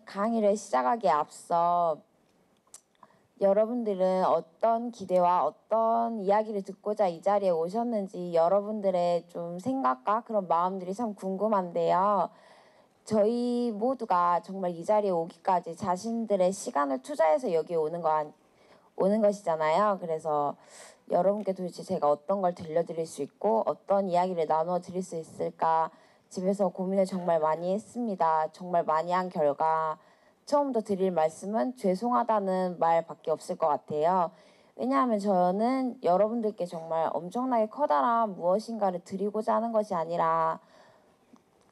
강의를 시작하기에 앞서 여러분들은 어떤 기대와 어떤 이야기를 듣고자 이 자리에 오셨는지 여러분들의 좀 생각과 그런 마음들이 참 궁금한데요. 저희 모두가 정말 이 자리에 오기까지 자신들의 시간을 투자해서 여기 오는 것이잖아요. 그래서 여러분께 도대체 제가 어떤 걸 들려드릴 수 있고 어떤 이야기를 나누어 드릴 수 있을까 집에서 고민을 정말 많이 했습니다. 정말 많이 한 결과 처음부터 드릴 말씀은 죄송하다는 말밖에 없을 것 같아요. 왜냐하면 저는 여러분들께 정말 엄청나게 커다란 무엇인가를 드리고자 하는 것이 아니라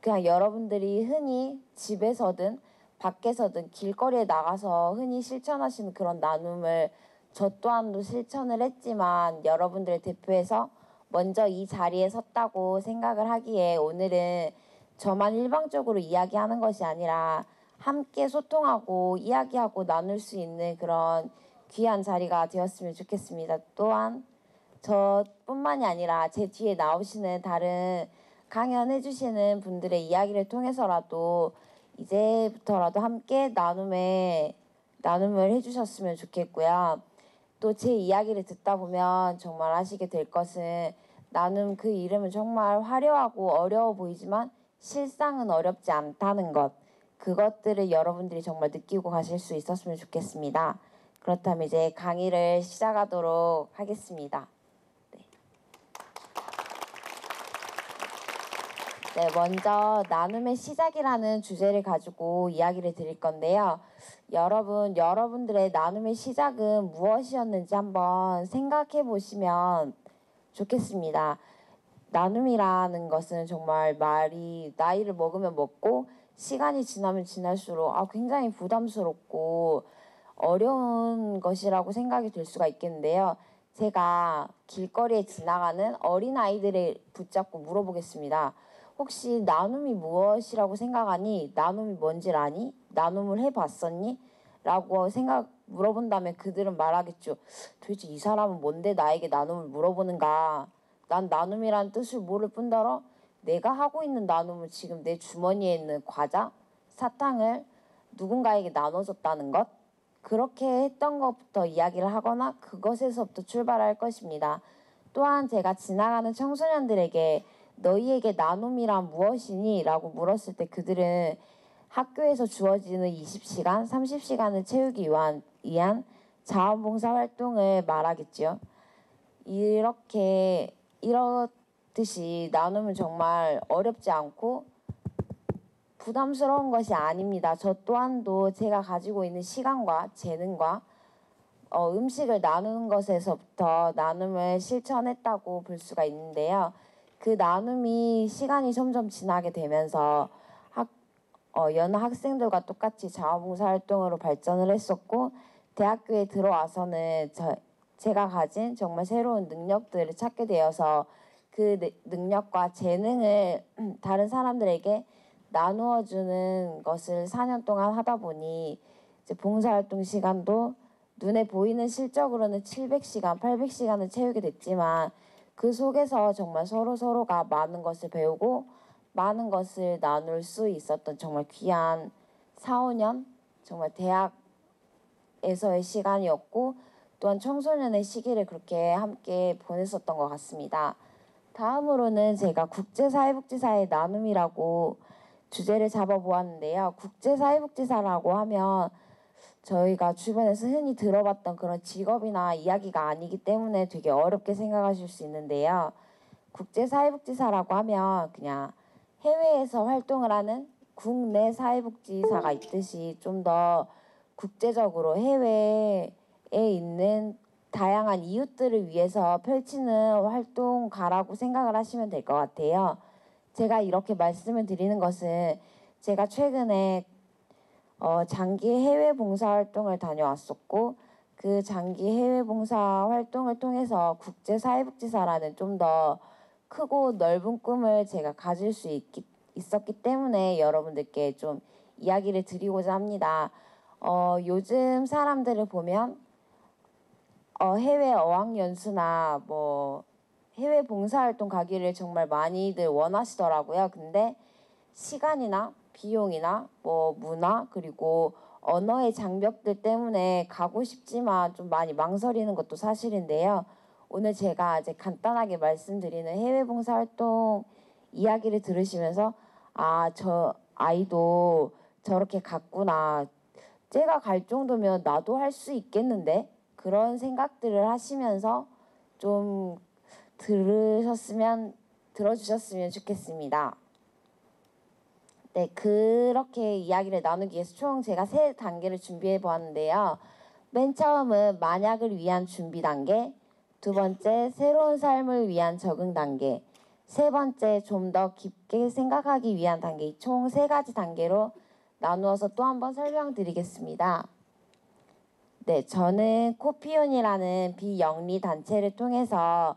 그냥 여러분들이 흔히 집에서든 밖에서든 길거리에 나가서 흔히 실천하시는 그런 나눔을 저 또한도 실천을 했지만 여러분들을 대표해서 먼저 이 자리에 섰다고 생각을 하기에 오늘은 저만 일방적으로 이야기하는 것이 아니라 함께 소통하고 이야기하고 나눌 수 있는 그런 귀한 자리가 되었으면 좋겠습니다. 또한 저뿐만이 아니라 제 뒤에 나오시는 다른 강연해 주시는 분들의 이야기를 통해서라도 이제부터라도 함께 나눔을 해주셨으면 좋겠고요. 또 제 이야기를 듣다 보면 정말 아시게 될 것은 나눔 그 이름은 정말 화려하고 어려워 보이지만 실상은 어렵지 않다는 것. 그것들을 여러분들이 정말 느끼고 가실 수 있었으면 좋겠습니다. 그렇다면 이제 강의를 시작하도록 하겠습니다. 네, 먼저 나눔의 시작이라는 주제를 가지고 이야기를 드릴 건데요. 여러분들의 나눔의 시작은 무엇이었는지 한번 생각해 보시면 좋겠습니다. 나눔이라는 것은 정말 말이 나이를 먹으면 먹고 시간이 지나면 지날수록 굉장히 부담스럽고 어려운 것이라고 생각이 들 수가 있겠는데요. 제가 길거리에 지나가는 어린아이들을 붙잡고 물어보겠습니다. 혹시 나눔이 무엇이라고 생각하니? 나눔이 뭔지를 아니? 나눔을 해봤었니? 라고 물어본다면 그들은 말하겠죠. 도대체 이 사람은 뭔데 나에게 나눔을 물어보는가? 난 나눔이라는 뜻을 모를 뿐더러 내가 하고 있는 나눔은 지금 내 주머니에 있는 과자, 사탕을 누군가에게 나눠줬다는 것? 그렇게 했던 것부터 이야기를 하거나 그것에서부터 출발할 것입니다. 또한 제가 지나가는 청소년들에게 너희에게 나눔이란 무엇이니? 라고 물었을 때 그들은 학교에서 주어지는 20시간, 30시간을 채우기 위한 자원봉사 활동을 말하겠죠. 이렇듯이 나눔은 정말 어렵지 않고 부담스러운 것이 아닙니다. 저 또한도 제가 가지고 있는 시간과 재능과 음식을 나누는 것에서부터 나눔을 실천했다고 볼 수가 있는데요. 그 나눔이 시간이 점점 지나게 되면서 여느 학생들과 똑같이 자원봉사 활동으로 발전을 했었고 대학교에 들어와서는 제가 가진 정말 새로운 능력들을 찾게 되어서 그 능력과 재능을 다른 사람들에게 나누어주는 것을 4년 동안 하다 보니 이제 봉사활동 시간도 눈에 보이는 실적으로는 700시간, 800시간을 채우게 됐지만 그 속에서 정말 서로가 많은 것을 배우고 많은 것을 나눌 수 있었던 정말 귀한 4, 5년 정말 대학에서의 시간이었고 또한 청소년의 시기를 그렇게 함께 보냈었던 것 같습니다. 다음으로는 제가 국제사회복지사의 나눔이라고 주제를 잡아보았는데요. 국제사회복지사라고 하면 저희가 주변에서 흔히 들어봤던 그런 직업이나 이야기가 아니기 때문에 되게 어렵게 생각하실 수 있는데요. 국제사회복지사라고 하면 그냥 해외에서 활동을 하는 국내 사회복지사가 있듯이 좀 더 국제적으로 해외에 있는 다양한 이웃들을 위해서 펼치는 활동가라고 생각을 하시면 될 것 같아요. 제가 이렇게 말씀을 드리는 것은 제가 최근에 장기 해외 봉사 활동을 다녀왔었고 그 장기 해외 봉사 활동을 통해서 국제사회복지사라는 좀 더 크고 넓은 꿈을 제가 가질 수 있었기 때문에 여러분들께 좀 이야기를 드리고자 합니다. 요즘 사람들을 보면 해외 어학연수나 해외 봉사활동 가기를 정말 많이들 원하시더라고요. 근데 시간이나 비용이나 뭐 문화 그리고 언어의 장벽들 때문에 가고 싶지만 좀 많이 망설이는 것도 사실인데요. 오늘 제가 이제 간단하게 말씀드리는 해외 봉사활동 이야기를 들으시면서 아, 저 아이도 저렇게 갔구나. 제가 갈 정도면 나도 할 수 있겠는데? 그런 생각들을 하시면서 좀 들어주셨으면 좋겠습니다. 네, 그렇게 이야기를 나누기 위해서 총 제가 3단계를 준비해 보았는데요. 맨 처음은 만약을 위한 준비 단계, 두 번째 새로운 삶을 위한 적응 단계, 세 번째 좀 더 깊게 생각하기 위한 단계, 총 3가지 단계로 나누어서 또 한번 설명드리겠습니다. 네, 저는 코피온이라는 비영리 단체를 통해서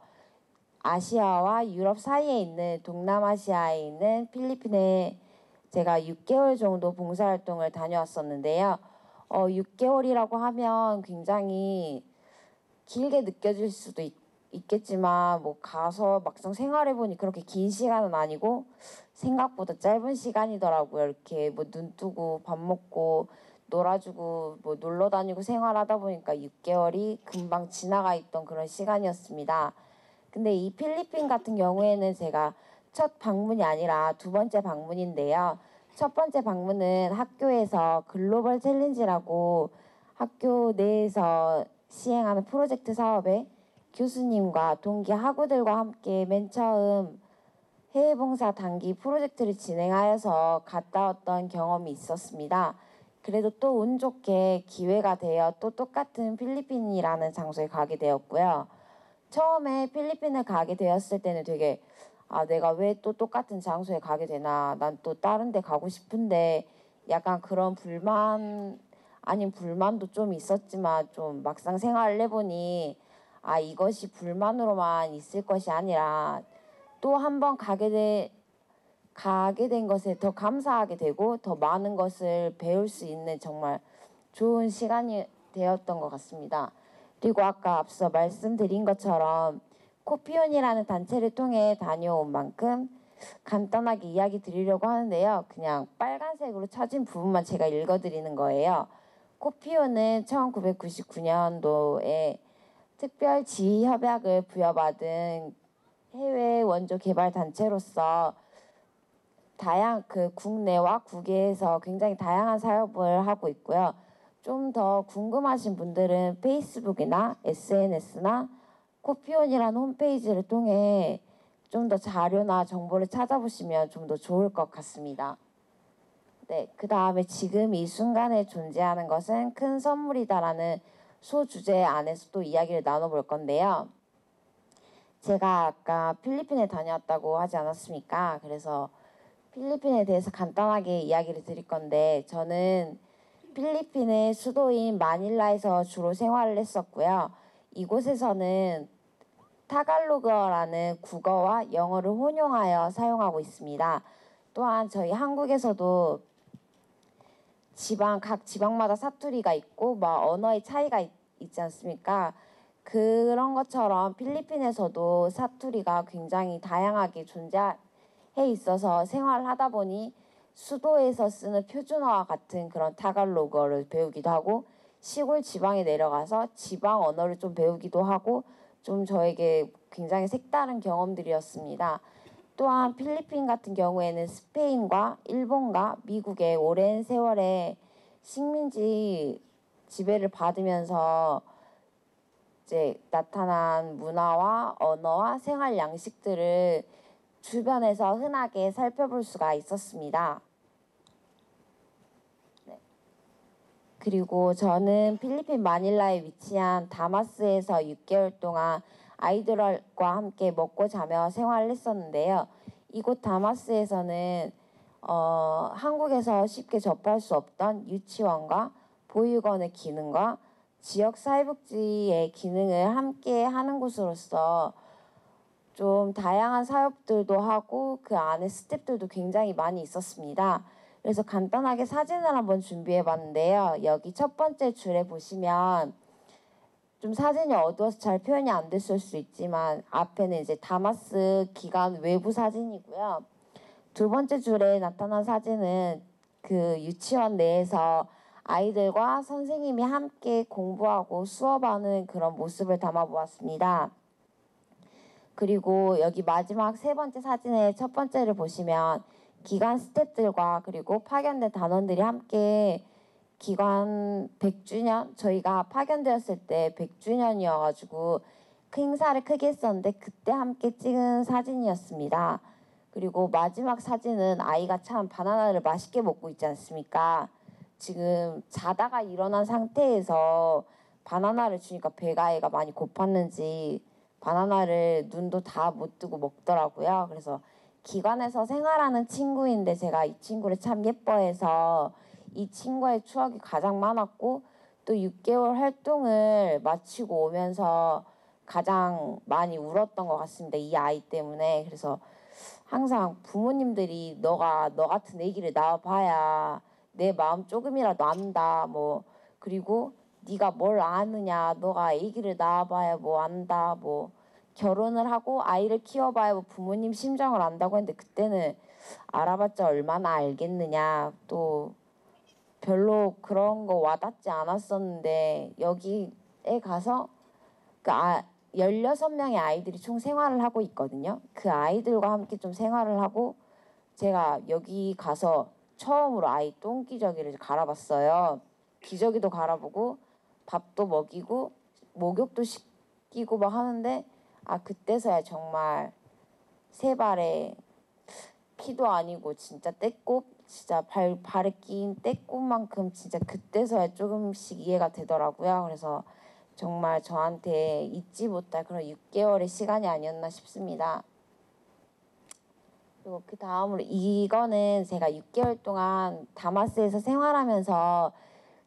아시아와 유럽 사이에 있는 동남아시아에 있는 필리핀에 제가 6개월 정도 봉사활동을 다녀왔었는데요. 6개월이라고 하면 굉장히 길게 느껴질 수도 있겠지만 뭐 가서 막상 생활해보니 그렇게 긴 시간은 아니고 생각보다 짧은 시간이더라고요. 이렇게 뭐 눈 뜨고 밥 먹고 놀아주고 뭐 놀러 다니고 생활하다 보니까 6개월이 금방 지나가 있던 그런 시간이었습니다. 근데 이 필리핀 같은 경우에는 제가 첫 방문이 아니라 2번째 방문인데요. 첫 번째 방문은 학교에서 글로벌 챌린지라고 학교 내에서 시행하는 프로젝트 사업에 교수님과 동기 학우들과 함께 맨 처음 해외봉사 단기 프로젝트를 진행하여서 갔다 왔던 경험이 있었습니다. 그래도 또 운 좋게 기회가 되어 또 똑같은 필리핀이라는 장소에 가게 되었고요. 처음에 필리핀을 가게 되었을 때는 되게 내가 왜 또 똑같은 장소에 가게 되나 난 또 다른 데 가고 싶은데 약간 그런 불만 아닌 불만도 좀 있었지만 좀 막상 생활을 해보니 이것이 불만으로만 있을 것이 아니라 또 한 번 가게 된 것에 더 감사하게 되고 더 많은 것을 배울 수 있는 정말 좋은 시간이 되었던 것 같습니다. 그리고 아까 앞서 말씀드린 것처럼 코피온이라는 단체를 통해 다녀온 만큼 간단하게 이야기 드리려고 하는데요. 그냥 빨간색으로 쳐진 부분만 제가 읽어드리는 거예요. 코피온은 1999년도에 특별 지휘 협약을 부여받은 해외 원조 개발 단체로서 국내와 국외에서 굉장히 다양한 사업을 하고 있고요. 좀 더 궁금하신 분들은 페이스북이나 SNS나 코피온이라는 홈페이지를 통해 좀 더 자료나 정보를 찾아보시면 좀 더 좋을 것 같습니다. 네, 그 다음에 지금 이 순간에 존재하는 것은 큰 선물이다라는 소주제 안에서 또 이야기를 나눠볼 건데요. 제가 아까 필리핀에 다녀왔다고 하지 않았습니까? 그래서 필리핀에 대해서 간단하게 이야기를 드릴 건데 저는 필리핀의 수도인 마닐라에서 주로 생활을 했었고요. 이곳에서는 타갈로그어라는 국어와 영어를 혼용하여 사용하고 있습니다. 또한 저희 한국에서도 각 지방마다 사투리가 있고 언어의 차이가 있지 않습니까? 그런 것처럼 필리핀에서도 사투리가 굉장히 다양하게 존재해 있어서 생활을 하다 보니 수도에서 쓰는 표준어와 같은 그런 타갈로그어를 배우기도 하고 시골 지방에 내려가서 지방 언어를 좀 배우기도 하고 좀 저에게 굉장히 색다른 경험들이었습니다. 또한 필리핀 같은 경우에는 스페인과 일본과 미국의 오랜 세월의 식민지 지배를 받으면서 이제 나타난 문화와 언어와 생활 양식들을 주변에서 흔하게 살펴볼 수가 있었습니다. 네. 그리고 저는 필리핀 마닐라에 위치한 다마스에서 6개월 동안 아이들과 함께 먹고 자며 생활을 했었는데요. 이곳 다마스에서는 한국에서 쉽게 접할 수 없던 유치원과 보육원의 기능과 지역 사회복지의 기능을 함께 하는 곳으로서 좀 다양한 사업들도 하고 그 안에 스태프들도 굉장히 많이 있었습니다. 그래서 간단하게 사진을 한번 준비해 봤는데요. 여기 첫 번째 줄에 보시면 좀 사진이 어두워서 잘 표현이 안 됐을 수 있지만 앞에는 이제 다마스 기간 외부 사진이고요. 두 번째 줄에 나타난 사진은 그 유치원 내에서 아이들과 선생님이 함께 공부하고 수업하는 그런 모습을 담아보았습니다. 그리고 여기 마지막 세 번째 사진의 첫 번째를 보시면 기관 스태프들과 그리고 파견된 단원들이 함께 기관 100주년, 저희가 파견되었을 때 100주년이어가지고 그 행사를 크게 했었는데 그때 함께 찍은 사진이었습니다. 그리고 마지막 사진은 아이가 참 바나나를 맛있게 먹고 있지 않습니까? 지금 자다가 일어난 상태에서 바나나를 주니까 배가 애가 많이 고팠는지 바나나를 눈도 다 못 뜨고 먹더라고요. 그래서 기관에서 생활하는 친구인데 제가 이 친구를 참 예뻐해서 이 친구의 추억이 가장 많았고 또 6개월 활동을 마치고 오면서 가장 많이 울었던 것 같습니다. 이 아이 때문에. 그래서 항상 부모님들이 너가 너 같은 애기를 낳아봐야 내 마음 조금이라도 안다. 뭐 그리고 네가 뭘 아느냐. 너가 애기를 낳아봐야 뭐 안다. 뭐 결혼을 하고 아이를 키워봐야 뭐 부모님 심정을 안다고 했는데 그때는 알아봤자 얼마나 알겠느냐. 또 별로 그런 거 와닿지 않았었는데 여기에 가서 그 16명의 아이들이 총 생활을 하고 있거든요. 그 아이들과 함께 좀 생활을 하고 제가 여기 가서 처음으로 아이 똥기저귀를 갈아봤어요. 기저귀도 갈아보고 밥도 먹이고 목욕도 시키고 막 하는데 그때서야 정말 세 발에 피도 아니고 진짜 떼꼽 진짜 발에 낀 떼꼽만큼 진짜 그때서야 조금씩 이해가 되더라고요. 그래서 정말 저한테 잊지 못할 그런 6개월의 시간이 아니었나 싶습니다. 그리고 그 다음으로 이거는 제가 6개월 동안 다마스에서 생활하면서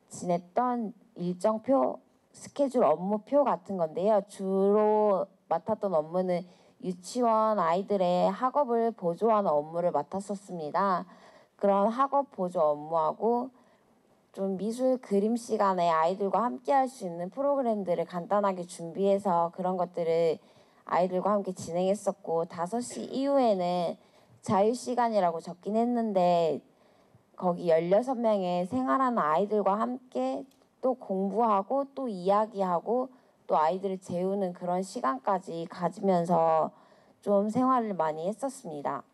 지냈던 일정표, 스케줄 업무표 같은 건데요. 주로 맡았던 업무는 유치원 아이들의 학업을 보조하는 업무를 맡았었습니다. 그런 학업 보조 업무하고 좀 미술 그림 시간에 아이들과 함께 할 수 있는 프로그램들을 간단하게 준비해서 그런 것들을 아이들과 함께 진행했었고 5시 이후에는 자유시간이라고 적긴 했는데 거기 16명의 생활하는 아이들과 함께 또 공부하고 또 이야기하고 또 아이들을 재우는 그런 시간까지 가지면서 좀 생활을 많이 했었습니다.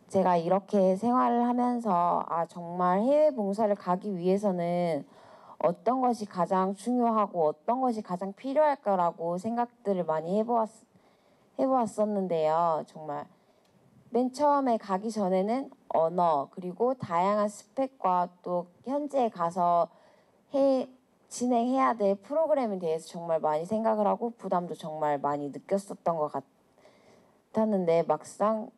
제가 이렇게 생활을 하면서 정말 해외 봉사를 가기 위해서는 어떤 것이 가장 중요하고 어떤 것이 가장 필요할까라고 생각들을 많이 해보았었는데요. 정말 맨 처음에 가기 전에는 언어 그리고 다양한 스펙과 또 현지에 가서 진행해야 될 프로그램에 대해서 정말 많이 생각을 하고 부담도 정말 많이 느꼈었던 것 같았는데 막상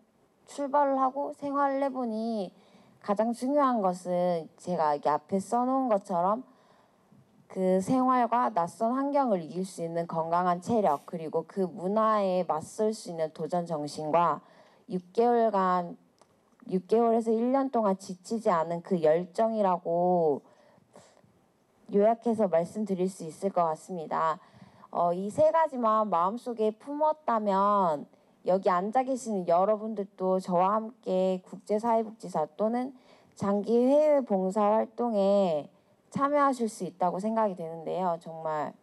출발을 하고 생활을 해보니 가장 중요한 것은 제가 여기 앞에 써놓은 것처럼 그 생활과 낯선 환경을 이길 수 있는 건강한 체력 그리고 그 문화에 맞설 수 있는 도전 정신과 6개월에서 1년 동안 지치지 않은 그 열정이라고 요약해서 말씀드릴 수 있을 것 같습니다. 이 세 가지만 마음속에 품었다면 여기 앉아 계시는 여러분들도 저와 함께 국제사회복지사 또는 장기 해외 봉사 활동에 참여하실 수 있다고 생각이 되는데요. 정말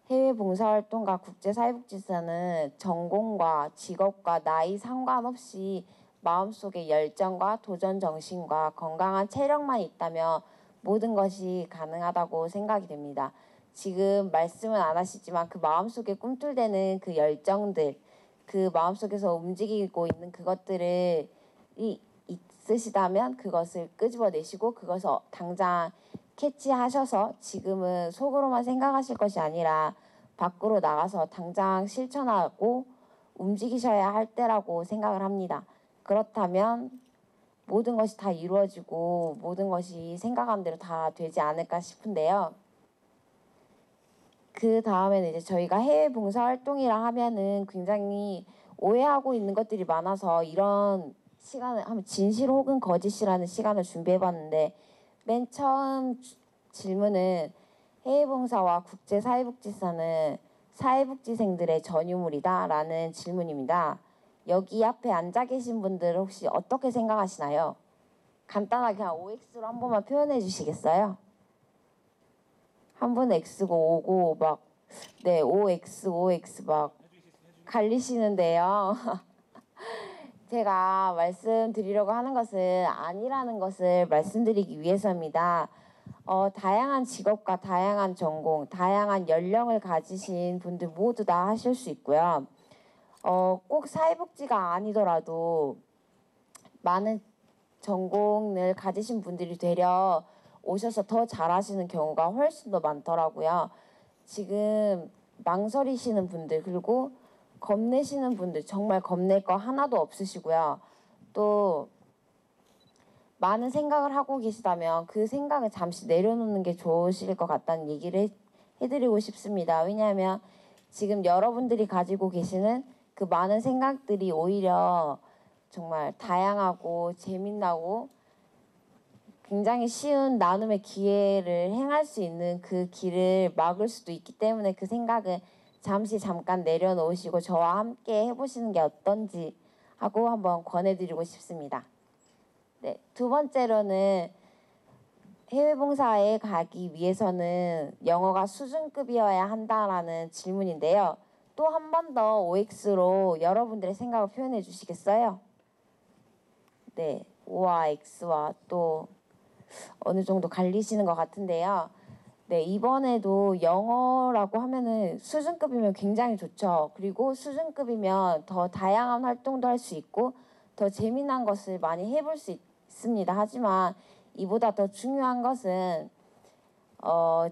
해외 봉사활동과 국제사회복지사는 전공과 직업과 나이 상관없이 마음속에 열정과 도전 정신과 건강한 체력만 있다면 모든 것이 가능하다고 생각이 됩니다. 지금 말씀은 안 하시지만 그 마음속에 꿈틀대는 그 열정들, 그 마음속에서 움직이고 있는 그것들을 있으시다면 그것을 끄집어내시고 그것을 당장 캐치하셔서 지금은 속으로만 생각하실 것이 아니라 밖으로 나가서 당장 실천하고 움직이셔야 할 때라고 생각을 합니다. 그렇다면 모든 것이 다 이루어지고 모든 것이 생각한 대로 다 되지 않을까 싶은데요. 그 다음에는 이제 저희가 해외 봉사 활동이라 하면은 굉장히 오해하고 있는 것들이 많아서 이런 시간을 한번 진실 혹은 거짓이라는 시간을 준비해봤는데 맨 처음 질문은 해외 봉사와 국제사회복지사는 사회복지생들의 전유물이다 라는 질문입니다. 여기 앞에 앉아 계신 분들 혹시 어떻게 생각하시나요? 간단하게 그냥 OX로 한 번만 표현해 주시겠어요? 한 분 X고 O고 막 네, OX 막 갈리시는데요. 제가 말씀드리려고 하는 것은 아니라는 것을 말씀드리기 위해서입니다. 다양한 직업과 다양한 전공, 다양한 연령을 가지신 분들 모두 다 하실 수 있고요. 꼭 사회복지가 아니더라도 많은 전공을 가지신 분들이 되려 오셔서 더 잘하시는 경우가 훨씬 더 많더라고요. 지금 망설이시는 분들 그리고 겁내시는 분들 정말 겁낼 거 하나도 없으시고요. 또 많은 생각을 하고 계시다면 그 생각을 잠시 내려놓는 게 좋으실 것 같다는 얘기를 해드리고 싶습니다. 왜냐하면 지금 여러분들이 가지고 계시는 그 많은 생각들이 오히려 정말 다양하고 재밌나고 굉장히 쉬운 나눔의 기회를 행할 수 있는 그 길을 막을 수도 있기 때문에 그 생각을 잠깐 내려놓으시고 저와 함께 해보시는 게 어떤지 하고 한번 권해드리고 싶습니다. 네, 두 번째로는 해외 봉사에 가기 위해서는 영어가 수준급이어야 한다라는 질문인데요. 또 한 번 더 OX로 여러분들의 생각을 표현해 주시겠어요? 네, O와 X와 또 어느 정도 갈리시는 것 같은데요. 네, 이번에도 영어라고 하면은 수준급이면 굉장히 좋죠. 그리고 수준급이면 더 다양한 활동도 할 수 있고 더 재미난 것을 많이 해볼 수 있습니다. 하지만 이보다 더 중요한 것은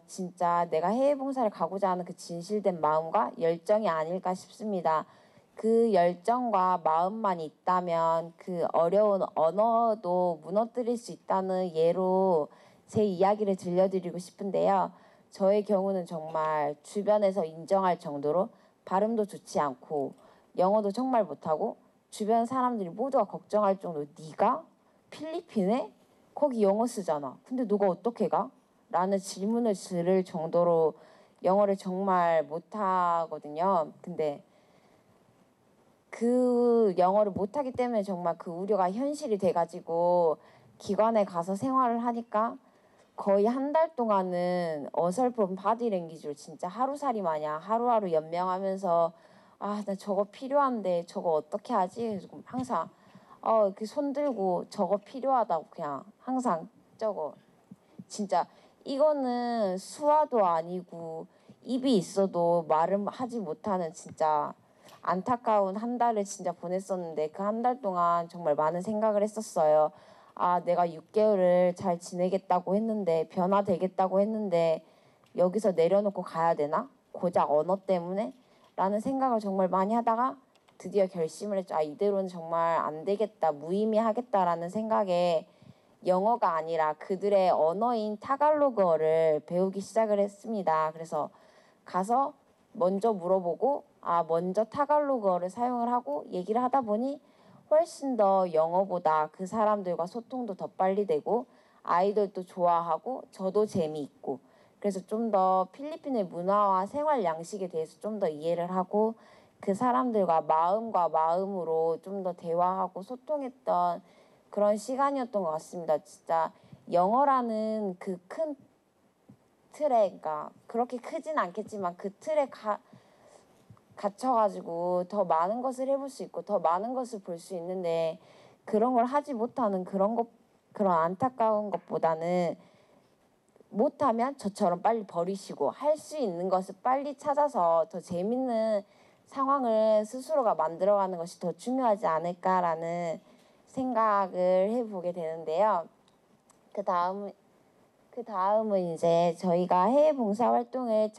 진짜 내가 해외 봉사를 가고자 하는 그 진실된 마음과 열정이 아닐까 싶습니다. 그 열정과 마음만 있다면 그 어려운 언어도 무너뜨릴 수 있다는 예로 제 이야기를 들려드리고 싶은데요. 저의 경우는 정말 주변에서 인정할 정도로 발음도 좋지 않고 영어도 정말 못하고 주변 사람들이 모두가 걱정할 정도로 네가 필리핀에? 거기 영어 쓰잖아. 근데 너가 어떻게 가? 라는 질문을 들을 정도로 영어를 정말 못하거든요. 근데 그 영어를 못하기 때문에 정말 그 우려가 현실이 돼가지고 기관에 가서 생활을 하니까 거의 한 달 동안은 어설픈 바디랭귀지로 진짜 하루살이 마냥 하루하루 연명하면서 아, 나 저거 필요한데 저거 어떻게 하지? 그래서 항상 그 손 들고 저거 필요하다고 그냥 항상 저거 진짜 이거는 수화도 아니고 입이 있어도 말을 하지 못하는 진짜 안타까운 한 달을 진짜 보냈었는데 그 한 달 동안 정말 많은 생각을 했었어요. 아, 내가 6개월을 잘 지내겠다고 했는데 변화되겠다고 했는데 여기서 내려놓고 가야 되나? 고작 언어 때문에? 라는 생각을 정말 많이 하다가 드디어 결심을 했죠. 아, 이대로는 정말 안 되겠다. 무의미하겠다라는 생각에 영어가 아니라 그들의 언어인 타갈로그어를 배우기 시작을 했습니다. 그래서 가서 먼저 물어보고 먼저 타갈로그어를 사용을 하고 얘기를 하다 보니 훨씬 더 영어보다 그 사람들과 소통도 더 빨리 되고 아이들도 좋아하고 저도 재미있고 그래서 좀 더 필리핀의 문화와 생활 양식에 대해서 좀 더 이해를 하고 그 사람들과 마음과 마음으로 좀 더 대화하고 소통했던 그런 시간이었던 것 같습니다. 진짜 영어라는 그 큰 틀에, 그러니까 그렇게 크진 않겠지만 그 틀에 갇혀가지고 더 많은 것을 해볼 수 있고 더 많은 것을 볼 수 있는데 그런 걸 하지 못하는 그런 안타까운 것보다는 못하면 저처럼 빨리 버리시고 할 수 있는 것을 빨리 찾아서 더 재밌는 상황을 스스로가 만들어가는 것이 더 중요하지 않을까라는 생각을 해보게 되는데요. 그 다음은 이제 저희가 해외 봉사 활동을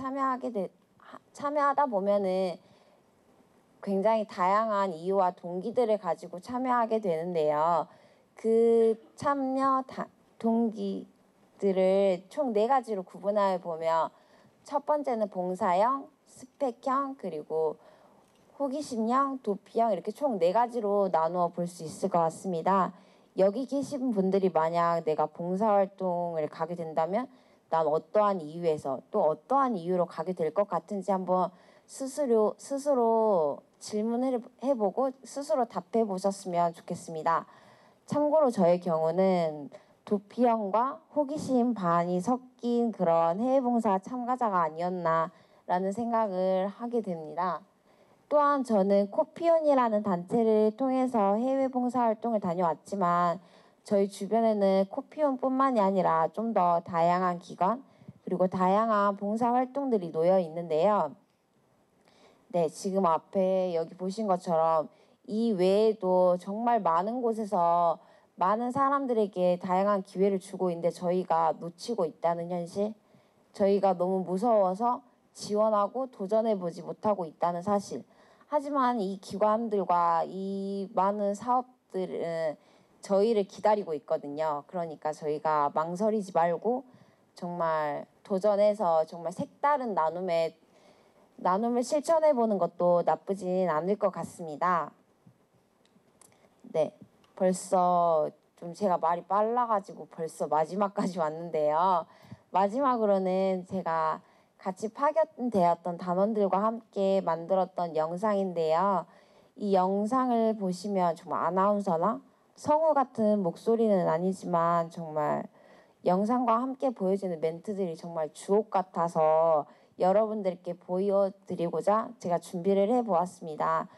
참여하다 보면은 굉장히 다양한 이유와 동기들을 가지고 참여하게 되는데요. 그 참여 동기들을 총 4가지로 구분해 보면 첫 번째는 봉사형, 스펙형, 그리고 호기심형, 도피형 이렇게 총 4가지로 나누어 볼 수 있을 것 같습니다. 여기 계신 분들이 만약 내가 봉사활동을 가게 된다면 난 어떠한 이유에서 또 어떠한 이유로 가게 될 것 같은지 한번 스스로 질문을 해보고 스스로 답해 보셨으면 좋겠습니다. 참고로 저의 경우는 도피형과 호기심 반이 섞인 그런 해외봉사 참가자가 아니었나라는 생각을 하게 됩니다. 또한 저는 코피온이라는 단체를 통해서 해외 봉사활동을 다녀왔지만 저희 주변에는 코피온뿐만이 아니라 좀 더 다양한 기관 그리고 다양한 봉사활동들이 놓여 있는데요. 네, 지금 앞에 여기 보신 것처럼 이 외에도 정말 많은 곳에서 많은 사람들에게 다양한 기회를 주고 있는데 저희가 놓치고 있다는 현실, 저희가 너무 무서워서 지원하고 도전해보지 못하고 있다는 사실. 하지만 이 기관들과 이 많은 사업들은 저희를 기다리고 있거든요. 그러니까 저희가 망설이지 말고 정말 도전해서 정말 색다른 나눔을 실천해보는 것도 나쁘진 않을 것 같습니다. 네, 벌써 좀 제가 말이 빨라가지고 벌써 마지막까지 왔는데요. 마지막으로는 제가 같이 파견되었던 단원들과 함께 만들었던 영상인데요. 이 영상을 보시면 정말 아나운서나 성우 같은 목소리는 아니지만 정말 영상과 함께 보여지는 멘트들이 정말 주옥 같아서 여러분들께 보여드리고자 제가 준비를 해보았습니다.